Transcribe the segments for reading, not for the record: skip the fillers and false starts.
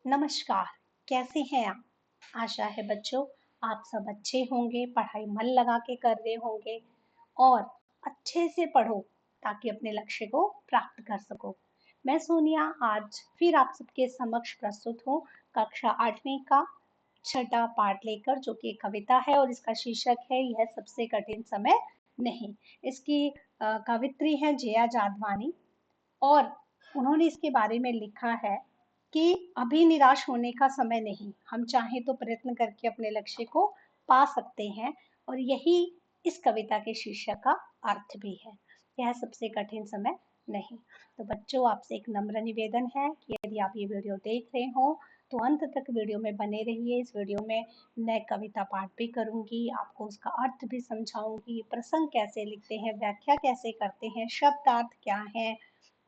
नमस्कार। कैसे हैं आप? आशा है बच्चों आप सब अच्छे होंगे, पढ़ाई मन लगा के कर रहे होंगे और अच्छे से पढ़ो ताकि अपने लक्ष्य को प्राप्त कर सको। मैं सोनिया आज फिर आप सबके समक्ष प्रस्तुत हूँ कक्षा 8वीं का छठा पाठ लेकर, जो कि एक कविता है और इसका शीर्षक है यह सबसे कठिन समय नहीं। इसकी कवित्री है जया जादवानी और उन्होंने इसके बारे में लिखा है कि अभी निराश होने का समय नहीं, हम चाहें तो प्रयत्न करके अपने लक्ष्य को पा सकते हैं। और यही इस कविता के शीर्षक का अर्थ भी है, यह सबसे कठिन समय नहीं। तो बच्चों आपसे एक नम्र निवेदन है कि यदि आप ये वीडियो देख रहे हो तो अंत तक वीडियो में बने रहिए। इस वीडियो में मैं कविता पाठ भी करूंगी, आपको उसका अर्थ भी समझाऊंगी, प्रसंग कैसे लिखते हैं, व्याख्या कैसे करते हैं, शब्दार्थ क्या है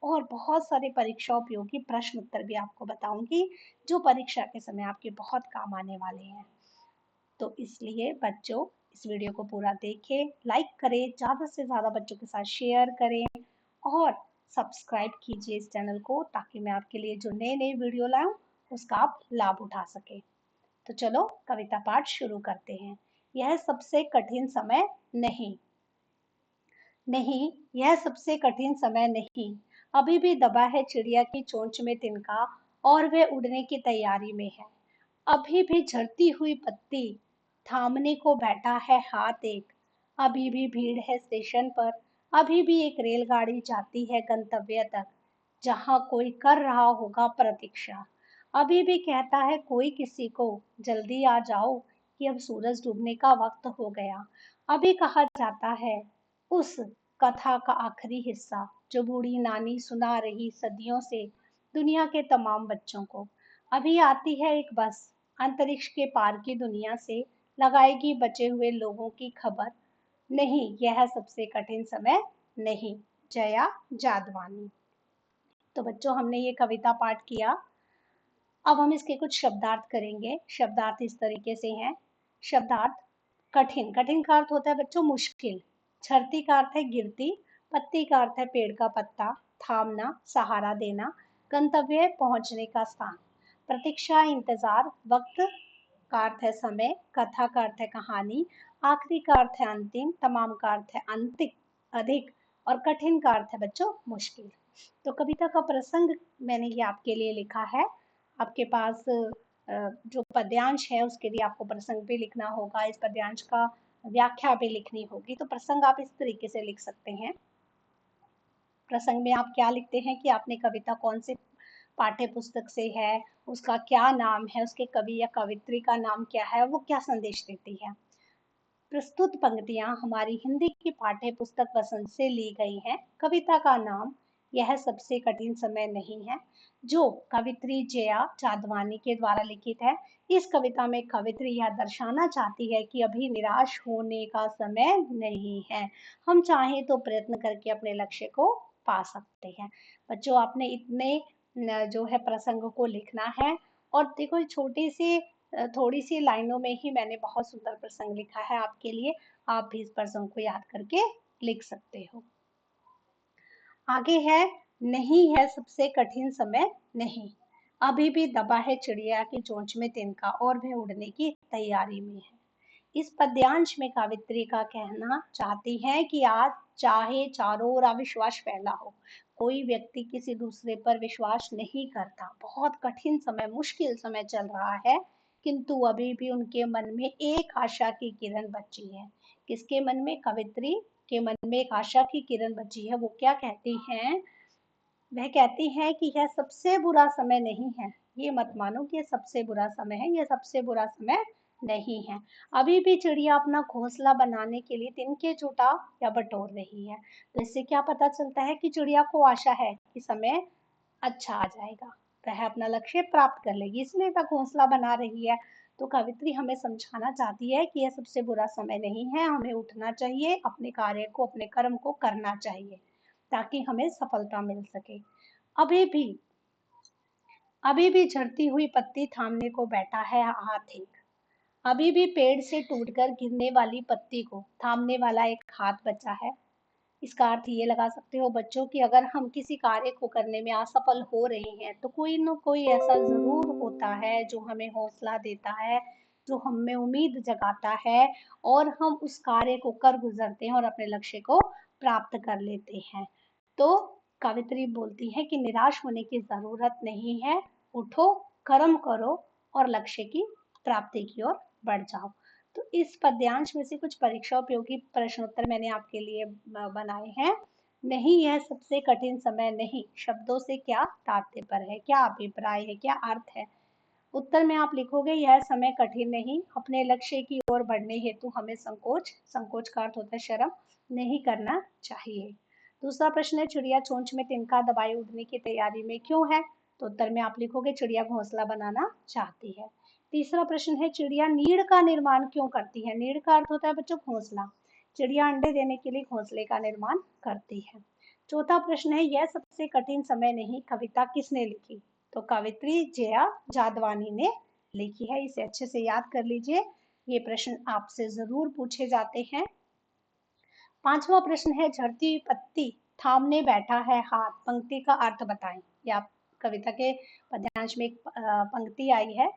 और बहुत सारे परीक्षा उपयोगी प्रश्न उत्तर भी आपको बताऊंगी जो परीक्षा के समय आपके बहुत काम आने वाले हैं। तो इसलिए बच्चों इस वीडियो को पूरा देखें, लाइक करें, ज़्यादा से ज़्यादा बच्चों के साथ शेयर करें और सब्सक्राइब कीजिए इस चैनल को ताकि मैं आपके लिए जो नए नए वीडियो लाऊं उसका आप लाभ उठा सके। तो चलो कविता पाठ शुरू करते हैं। यह सबसे कठिन समय नहीं। नहीं, यह सबसे कठिन समय नहीं। अभी भी दबा है चिड़िया की चोंच में तिनका और वह उड़ने की तैयारी में है। अभी भी झड़ती हुई पत्ती थामने को बैठा है हाथ एक। अभी भी भीड़ है स्टेशन पर, अभी भी एक रेलगाड़ी जाती है गंतव्य तक, जहां कोई कर रहा होगा प्रतीक्षा। अभी भी कहता है कोई किसी को, जल्दी आ जाओ कि अब सूरज डूबने का वक्त हो गया। अभी कहा जाता है उस कथा का आखिरी हिस्सा जो बूढ़ी नानी सुना रही सदियों से दुनिया के तमाम बच्चों को। अभी आती है एक बस अंतरिक्ष के पार की दुनिया से, लगाएगी बचे हुए लोगों की खबर। नहीं, यह सबसे कठिन समय नहीं। जया जादवानी। तो बच्चों हमने ये कविता पाठ किया। अब हम इसके कुछ शब्दार्थ करेंगे। शब्दार्थ इस तरीके से हैं। शब्दार्थ कठिन, कठिन का अर्थ होता है बच्चों मुश्किल। झरती का अर्थ है गिरती। पत्ती का अर्थ है पेड़ का पत्ता। थामना सहारा देना। गंतव्य पहुंचने का स्थान। प्रतीक्षा इंतजार। वक्त का अर्थ है समय। कथा का अर्थ है कहानी। आखिरी का अर्थ है अंतिम। तमाम का अर्थ है अंतिक, अधिक। और कठिन का अर्थ है बच्चों मुश्किल। तो कविता का प्रसंग मैंने ये आपके लिए लिखा है। आपके पास जो पद्यांश है उसके लिए आपको प्रसंग भी लिखना होगा, इस पद्यांश का व्याख्या भी लिखनी होगी। तो प्रसंग आप इस तरीके से लिख सकते हैं। प्रसंग में आप क्या लिखते हैं कि आपने कविता कौन से पाठ्य पुस्तक से है, उसका क्या नाम है, उसके कवि या कवित्री का नाम क्या है, वो क्या संदेश देती है। प्रस्तुत पंक्तियां हमारी हिंदी की पाठ्य पुस्तक वसंत से ली गई हैं। कविता का नाम यह सबसे कठिन समय नहीं है, जो कवित्री जया जादवानी के द्वारा लिखित है। इस कविता में कवित्री यह दर्शाना चाहती है कि अभी निराश होने का समय नहीं है, हम चाहें तो प्रयत्न करके अपने लक्ष्य को पा सकते हैं। बच्चों आपने इतने जो है प्रसंग को लिखना है और देखो छोटी सी थोड़ी सी लाइनों में ही मैंने बहुत सुंदर प्रसंग लिखा है आपके लिए। आप भी इस प्रसंग को याद करके लिख सकते हो। आगे है, नहीं है सबसे कठिन समय नहीं। अभी भी दबा है चिड़िया की चोंच में तिनका और वह उड़ने की तैयारी में है। इस पद्यांश में कावित्री का कहना चाहती है कि आज चाहे चारों ओर अविश्वास फैला हो, कोई व्यक्ति किसी दूसरे पर विश्वास नहीं करता, बहुत कठिन समय मुश्किल समय चल रहा है, किंतु अभी भी उनके मन में एक आशा की किरण बची है। किसके मन में? कवित्री के मन में एक आशा की किरण बची है। वो क्या कहती हैं? वह कहती हैं कि यह सबसे बुरा समय नहीं है। ये मत मानो कि यह सबसे बुरा समय है, यह सबसे बुरा समय नहीं है। अभी भी चिड़िया अपना घोंसला बनाने के लिए तिनके जुटा या बटोर रही है। तो इससे क्या पता चलता है कि चिड़िया को आशा है कि समय अच्छा आ जाएगा, वह अपना लक्ष्य प्राप्त कर लेगी, इसलिए वह घोंसला बना रही है। तो कवित्री हमें समझाना चाहती है कि यह सबसे बुरा समय नहीं है, हमें उठना चाहिए, अपने कार्य को, अपने कर्म को करना चाहिए ताकि हमें सफलता मिल सके। अभी भी अभी भी झड़ती हुई पत्ती थामने को बैठा है हाथ एक। अभी भी पेड़ से टूटकर गिरने वाली पत्ती को थामने वाला एक हाथ बचा है। इसका अर्थ ये लगा सकते हो बच्चों कि अगर हम किसी कार्य को करने में असफल हो रहे हैं तो कोई न कोई ऐसा जरूर होता है जो हमें हौसला देता है, जो हम में उम्मीद जगाता है और हम उस कार्य को कर गुजरते हैं और अपने लक्ष्य को प्राप्त कर लेते हैं। तो कवित्री बोलती है कि निराश होने की जरूरत नहीं है, उठो, कर्म करो और लक्ष्य की प्राप्ति की ओर बढ़ जाओ। तो इस पद्यांश में से कुछ परीक्षा उपयोगी प्रश्न उत्तर मैंने आपके लिए बनाए हैं। नहीं, यह सबसे कठिन समय नहीं, शब्दों से क्या तात्पर्य है, क्या अभिप्राय है, क्या अर्थ है। उत्तर में आप लिखोगे यह समय कठिन नहीं, अपने लक्ष्य की ओर बढ़ने हेतु हमें संकोच, संकोच का अर्थ होता है शर्म, नहीं करना चाहिए। दूसरा प्रश्न है चिड़िया चोंच में तिनका दबाए उड़ने की तैयारी में क्यों है। तो उत्तर में आप लिखोगे चिड़िया घोंसला बनाना चाहती है। तीसरा प्रश्न है चिड़िया नीड़ का निर्माण क्यों करती है। नीड़ का अर्थ होता है बच्चों घोंसला। चिड़िया अंडे देने के लिए घोंसले का निर्माण करती है। चौथा प्रश्न है यह सबसे कठिन समय नहीं, कविता किसने लिखी। तो कवित्री जया जादवानी ने लिखी है। इसे अच्छे से याद कर लीजिए, ये प्रश्न आपसे जरूर पूछे जाते हैं। पांचवा प्रश्न है झड़ती हुई पत्ती थामने बैठा है हाथ, पंक्ति का अर्थ बताएं। या कविता के पद्यांश में एक पंक्ति आई है,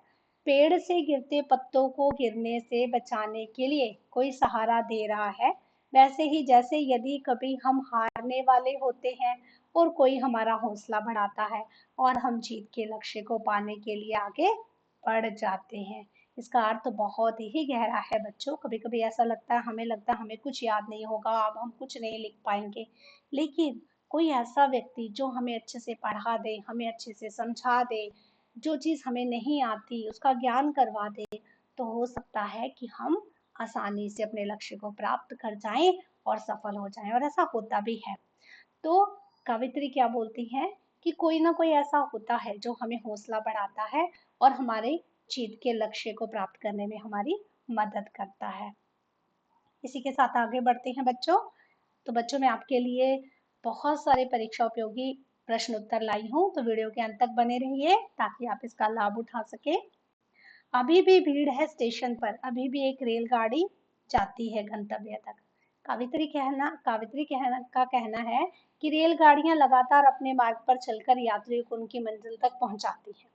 पेड़ से गिरते पत्तों को गिरने से बचाने के लिए कोई सहारा दे रहा है, वैसे ही जैसे यदि कभी हम हारने वाले होते हैं और कोई हमारा हौसला बढ़ाता है और हम जीत के लक्ष्य को पाने के लिए आगे बढ़ जाते हैं। इसका अर्थ बहुत ही गहरा है बच्चों। कभी कभी ऐसा लगता है, हमें लगता है हमें कुछ याद नहीं होगा, अब हम कुछ नहीं लिख पाएंगे, लेकिन कोई ऐसा व्यक्ति जो हमें अच्छे से पढ़ा दे, हमें अच्छे से समझा दे, जो चीज हमें नहीं आती उसका ज्ञान करवा दे, तो हो सकता है कि हम आसानी से अपने लक्ष्य को प्राप्त कर जाएं और सफल हो जाएं, और ऐसा होता भी है। तो कवित्री क्या बोलती हैं कि कोई ना कोई ऐसा होता है जो हमें हौसला बढ़ाता है और हमारे जीत के लक्ष्य को प्राप्त करने में हमारी मदद करता है। इसी के साथ आगे बढ़ते हैं बच्चों। तो बच्चों मैं आपके लिए बहुत सारे परीक्षा उपयोगी प्रश्न उत्तर लाई हूँ, तो वीडियो के अंत तक बने रहिए ताकि आप इसका लाभ उठा सके। अभी भी भीड़ है स्टेशन पर, अभी भी एक रेलगाड़ी जाती है गंतव्य तक। कावित्री का कहना है कि रेलगाड़ियां लगातार अपने मार्ग पर चलकर यात्रियों को उनकी मंजिल तक पहुंचाती हैं।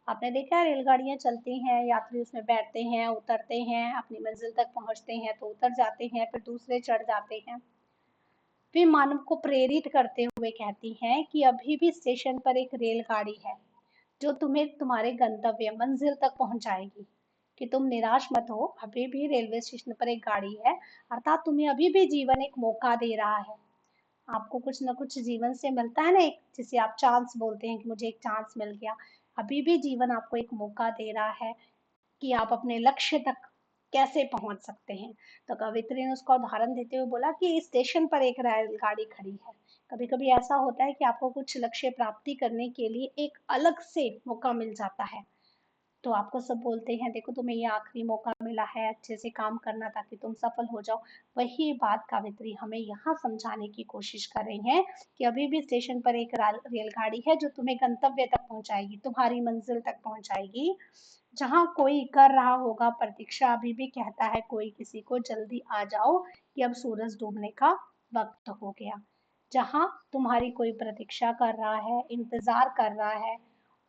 आपने देखा है रेलगाड़ियां चलती हैं, यात्री उसमें बैठते हैं, उतरते हैं, अपनी मंजिल तक पहुंचते हैं तो उतर जाते हैं, फिर दूसरे चढ़ जाते हैं। वे मानव को प्रेरित करते हुए कहती हैं कि अभी भी स्टेशन पर एक रेलगाड़ी है जो तुम्हें तुम्हारे गंतव्य मंजिल तक पहुंचाएगी, कि तुम निराश मत हो, अभी भी रेलवे स्टेशन पर एक गाड़ी है, अर्थात तुम्हें अभी भी जीवन एक मौका दे रहा है। आपको कुछ ना कुछ जीवन से मिलता है ना, एक जिसे आप चांस बोलते हैं कि मुझे एक चांस मिल गया। अभी भी जीवन आपको एक मौका दे रहा है कि आप अपने लक्ष्य तक कैसे पहुंच सकते हैं। तो कवित्री ने उसका उदाहरण देते हुए बोला कि स्टेशन पर एक रेलगाड़ी खड़ी है। कभी कभी ऐसा होता है कि आपको कुछ लक्ष्य प्राप्ति करने के लिए एक अलग से मौका मिल जाता है, तो आपको सब बोलते हैं देखो तुम्हें ये आखिरी मौका मिला है, अच्छे से काम करना ताकि तुम सफल हो जाओ। वही बात कावित्री हमें यहाँ समझाने की कोशिश कर रही है कि अभी भी स्टेशन पर एक रेलगाड़ी है जो तुम्हें गंतव्य तक पहुंचाएगी, तुम्हारी मंजिल तक पहुंचाएगी। जहाँ कोई कर रहा होगा प्रतीक्षा, अभी भी कहता है कोई किसी को जल्दी आ जाओ कि अब सूरज डूबने का वक्त हो गया। जहाँ तुम्हारी कोई प्रतीक्षा कर रहा है, इंतजार कर रहा है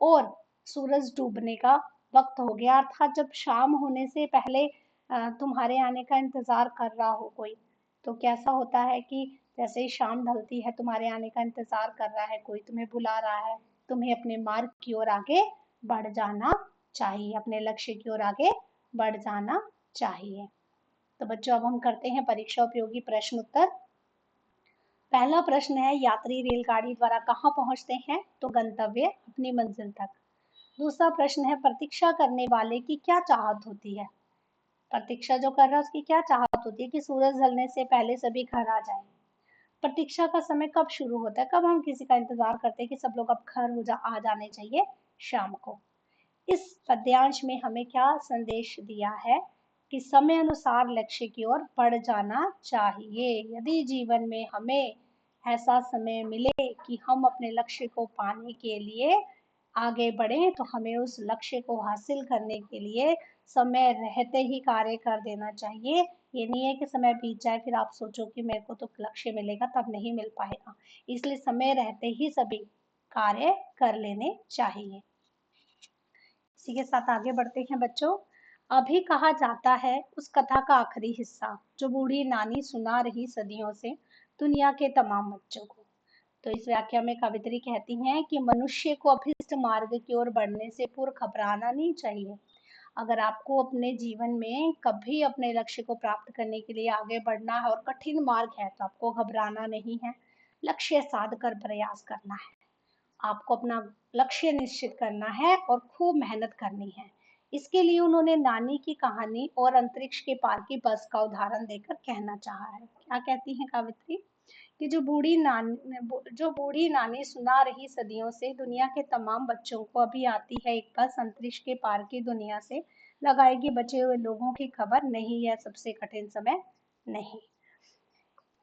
और सूरज डूबने का वक्त हो गया, अर्थात जब शाम होने से पहले तुम्हारे आने का इंतजार कर रहा हो कोई, तो कैसा होता है कि जैसे ही शाम ढलती है तुम्हारे आने का इंतजार कर रहा है कोई, तुम्हें बुला रहा है, तुम्हें अपने मार्ग की ओर आगे बढ़ जाना चाहिए, अपने लक्ष्य की ओर आगे बढ़ जाना चाहिए। तो बच्चों अब हम करते हैं परीक्षा उपयोगी प्रश्न उत्तर। पहला प्रश्न है यात्री रेलगाड़ी द्वारा कहाँ पहुंचते हैं। तो गंतव्य, अपनी मंजिल तक। दूसरा प्रश्न है प्रतीक्षा करने वाले की क्या चाहत होती है। प्रतीक्षा जो कर रहा है उसकी क्या चाहत होती है कि सूरज ढलने से पहले सभी घर आ जाएं। प्रतीक्षा का समय कब शुरू होता है, कब हम किसी का इंतजार करते हैं कि सब लोग अब घर आ जाने चाहिए, शाम को। इस पद्यांश में हमें क्या संदेश दिया है कि समय अनुसार लक्ष्य की ओर बढ़ जाना चाहिए। यदि जीवन में हमें ऐसा समय मिले कि हम अपने लक्ष्य को पाने के लिए आगे बढ़ें तो हमें उस लक्ष्य को हासिल करने के लिए समय रहते ही कार्य कर देना चाहिए। ये नहीं है कि समय बीत जाए फिर आप सोचो कि मेरे को तो लक्ष्य मिलेगा, तब नहीं मिल पाएगा। इसलिए समय रहते ही सभी कार्य कर लेने चाहिए। इसी के साथ आगे बढ़ते हैं बच्चों। अभी कहा जाता है उस कथा का आखिरी हिस्सा जो बूढ़ी नानी सुना रही सदियों से दुनिया के तमाम बच्चों को। तो इस व्याख्या में कवित्री कहती हैं कि मनुष्य को अभिष्ट मार्ग की ओर बढ़ने से पूर्व घबराना नहीं चाहिए। अगर आपको अपने जीवन में कभी अपने लक्ष्य को प्राप्त करने के लिए आगे बढ़ना है और कठिन मार्ग है तो आपको घबराना नहीं है, लक्ष्य साध कर प्रयास करना है। आपको अपना लक्ष्य निश्चित करना है और खूब मेहनत करनी है। इसके लिए उन्होंने नानी की कहानी और अंतरिक्ष के पार की बस का उदाहरण देकर कहना चाहा है। क्या कहती हैं कवित्री कि जो बूढ़ी नानी सुना रही सदियों से दुनिया के तमाम बच्चों को अभी आती है एक बस अंतरिक्ष के पार की दुनिया से, लगाएगी बचे हुए लोगों की खबर नहीं, यह सबसे कठिन समय नहीं।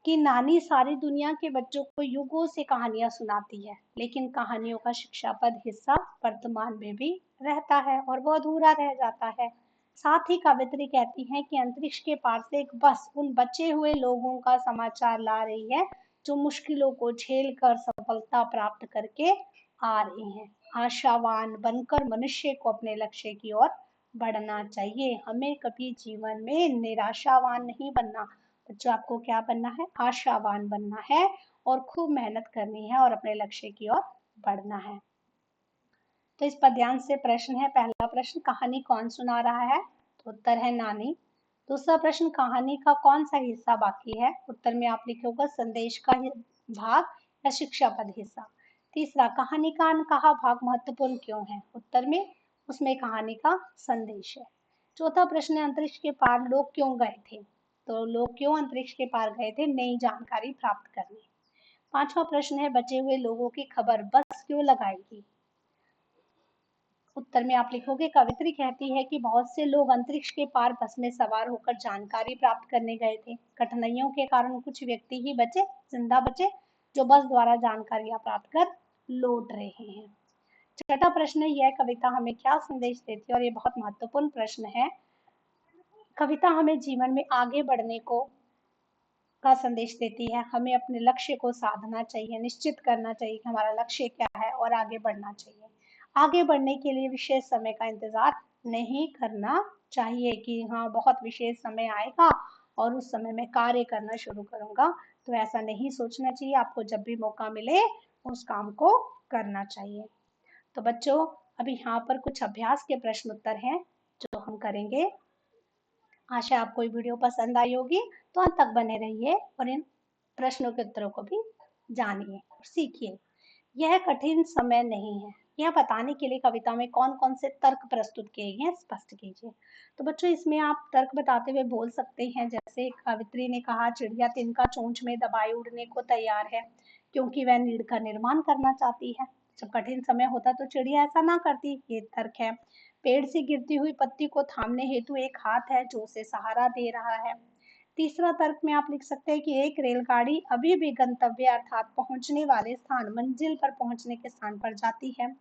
कि नानी सारी दुनिया के बच्चों को युगों से कहानियां सुनाती है, लेकिन कहानियों का शिक्षापद हिस्सा वर्तमान में भी रहता है और वो अधूरा रह जाता है। साथ ही कवित्री कहती है कि अंतरिक्ष के पार से एक बस उन बचे हुए लोगों का समाचार ला रही है जो मुश्किलों को झेल कर सफलता प्राप्त करके आ रहे हैं। आशावान बनकर मनुष्य को अपने लक्ष्य की ओर बढ़ना चाहिए। हमें कभी जीवन में निराशावान नहीं बनना। बच्चों आपको क्या बनना है? आशावान बनना है और खूब मेहनत करनी है और अपने लक्ष्य की ओर बढ़ना है। तो इस पद्यांश से प्रश्न है, पहला प्रश्न कहानी कौन सुना रहा है? तो उत्तर है नानी। दूसरा प्रश्न कहानी का कौन सा हिस्सा बाकी है? उत्तर में आप लिखोगे संदेश का भाग या शिक्षा पद हिस्सा। तीसरा कहानी का अनकहा भाग महत्वपूर्ण क्यों है? उत्तर में उसमें कहानी का संदेश है। चौथा प्रश्न है अंतरिक्ष के पार लोग क्यों गए थे? तो लोग क्यों अंतरिक्ष के पार गए थे? नई जानकारी प्राप्त करने। पांचवा प्रश्न है बचे हुए लोगों की खबर बस क्यों लगाएगी? उत्तर में आप लिखोगे कवित्री कहती है कि बहुत से लोग अंतरिक्ष के पार बस में सवार होकर जानकारी प्राप्त करने गए थे। कठिनाइयों के कारण कुछ व्यक्ति ही जिंदा बचे जो बस द्वारा जानकारियां प्राप्त कर लौट रहे हैं। छठा प्रश्न है यह कविता हमें क्या संदेश देती है? और ये बहुत महत्वपूर्ण प्रश्न है। कविता हमें जीवन में आगे बढ़ने का संदेश देती है। हमें अपने लक्ष्य को साधना चाहिए, निश्चित करना चाहिए कि हमारा लक्ष्य क्या है और आगे बढ़ना चाहिए। आगे बढ़ने के लिए विशेष समय का इंतजार नहीं करना चाहिए कि हाँ बहुत विशेष समय आएगा और उस समय में कार्य करना शुरू करूंगा, तो ऐसा नहीं सोचना चाहिए। आपको जब भी मौका मिले उस काम को करना चाहिए। तो बच्चों अभी यहाँ पर कुछ अभ्यास के प्रश्न उत्तर हैं जो हम करेंगे। आशा आपको ये वीडियो पसंद आई होगी, तो अंत तक बने रहिए और इन प्रश्नों के उत्तरों को भी जानिए और सीखिए। यह कठिन समय नहीं है, यह बताने के लिए कविता में कौन कौन से तर्क प्रस्तुत किए गए हैं स्पष्ट कीजिए। तो बच्चों इसमें आप तर्क बताते हुए बोल सकते हैं, जैसे कवित्री ने कहा चिड़िया तिनका चोंच में दबाए उड़ने को तैयार है क्योंकि वह नीड़ का निर्माण करना चाहती है। जब कठिन समय होता तो चिड़िया ऐसा ना करती, ये तर्क है। पेड़ से गिरती हुई पत्ती को थामने हेतु एक हाथ है जो उसे सहारा दे रहा है। तीसरा तर्क में आप लिख सकते हैं कि एक रेलगाड़ी अभी भी गंतव्य अर्थात पहुंचने वाले स्थान मंजिल पर पहुंचने के स्थान पर जाती है।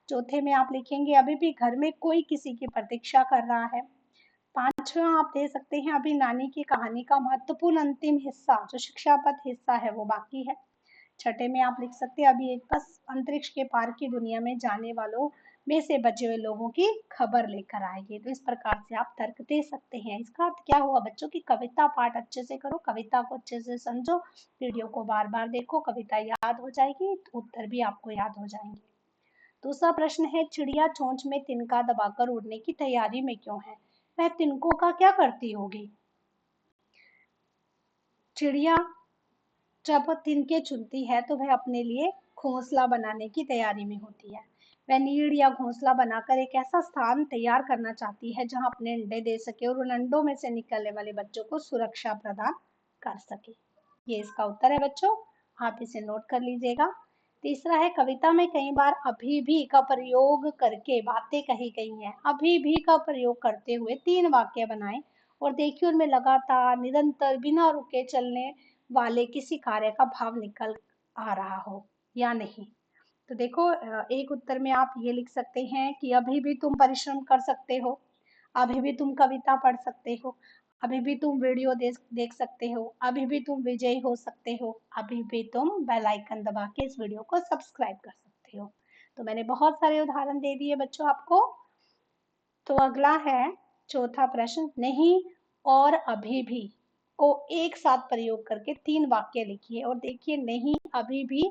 चौथे में आप लिखेंगे अभी भी घर में कोई किसी की प्रतीक्षा कर रहा है। पांचवा आप दे सकते हैं अभी नानी की कहानी का महत्वपूर्ण अंतिम हिस्सा जो शिक्षापद हिस्सा है वो बाकी है। छठे में आप लिख सकते हैं अभी एक बस अंतरिक्ष के पार की दुनिया में जाने वालों में से बचे हुए लोगों की खबर लेकर आएगी। तो इस प्रकार से आप तर्क दे सकते हैं। इसका अर्थ क्या हुआ बच्चों की कविता पाठ अच्छे से करो, कविता को अच्छे से समझो, वीडियो को बार बार देखो, कविता याद हो जाएगी तो उत्तर भी आपको याद हो जाएंगे। दूसरा प्रश्न है चिड़िया चोंच में तिनका दबाकर उड़ने की तैयारी में क्यों है? वह तिनकों का क्या करती होगी? चिड़िया जब तिनके चुनती है तो वह अपने लिए घोंसला बनाने की तैयारी में होती है। वह नीड़ या घोंसला बनाकर एक ऐसा स्थान तैयार करना चाहती है जहां अपने अंडे दे सके और उन अंडों में से निकलने वाले बच्चों को सुरक्षा प्रदान कर सके। ये इसका उत्तर है बच्चों, आप इसे नोट कर लीजिएगा। तीसरा है कविता में कई बार अभी भी का प्रयोग करके बातें कही गई हैं। अभी भी का प्रयोग करते हुए 3 वाक्य बनाएं और देखिए उनमें लगातार निरंतर बिना रुके चलने वाले किसी कार्य का भाव निकल आ रहा हो या नहीं। तो देखो एक उत्तर में आप ये लिख सकते हैं कि अभी भी तुम परिश्रम कर सकते हो, अभी भी तुम कविता पढ़ सकते हो, अभी भी तुम वीडियो देख सकते हो, अभी भी तुम विजयी हो सकते हो, अभी भी तुम बेल आइकन दबा के इस वीडियो को सब्सक्राइब कर सकते हो। तो मैंने बहुत सारे उदाहरण दे दिए बच्चों आपको। तो अगला है चौथा प्रश्न, नहीं और अभी भी को एक साथ प्रयोग करके 3 वाक्य लिखिए और देखिए नहीं अभी भी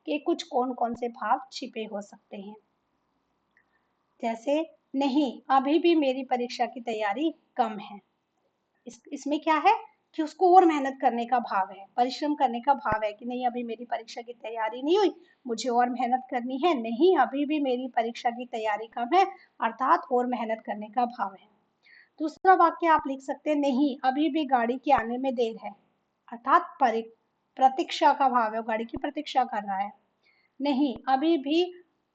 के कुछ कौन कौन से भाव छिपे हो सकते हैं। जैसे नहीं अभी भी मेरी परीक्षा की तैयारी कम है, इसमें क्या है कि उसको और मेहनत करने का भाव है, परिश्रम करने का भाव है कि नहीं अभी मेरी परीक्षा की तैयारी नहीं हुई, मुझे और मेहनत करनी है, नहीं अभी भी मेरी परीक्षा की तैयारी कम है, अर्थात और मेहनत करने का भाव है। दूसरा वाक्य आप लिख सकते हैं, नहीं अभी भी गाड़ी के आने में देर है, अर्थात प्रतीक्षा का भाव है, गाड़ी की प्रतीक्षा कर रहा है। नहीं अभी भी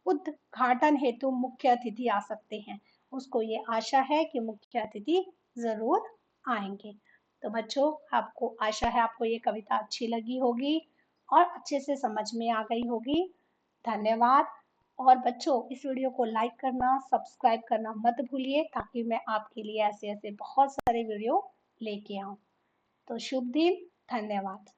उद्घाटन हेतु मुख्य अतिथि आ सकते हैं, उसको ये आशा है कि मुख्य अतिथि जरूर आएंगे। तो बच्चों आपको आशा है आपको ये कविता अच्छी लगी होगी और अच्छे से समझ में आ गई होगी। धन्यवाद। और बच्चों इस वीडियो को लाइक करना सब्सक्राइब करना मत भूलिए ताकि मैं आपके लिए ऐसे ऐसे बहुत सारे वीडियो लेके आऊं। तो शुभ दिन। धन्यवाद।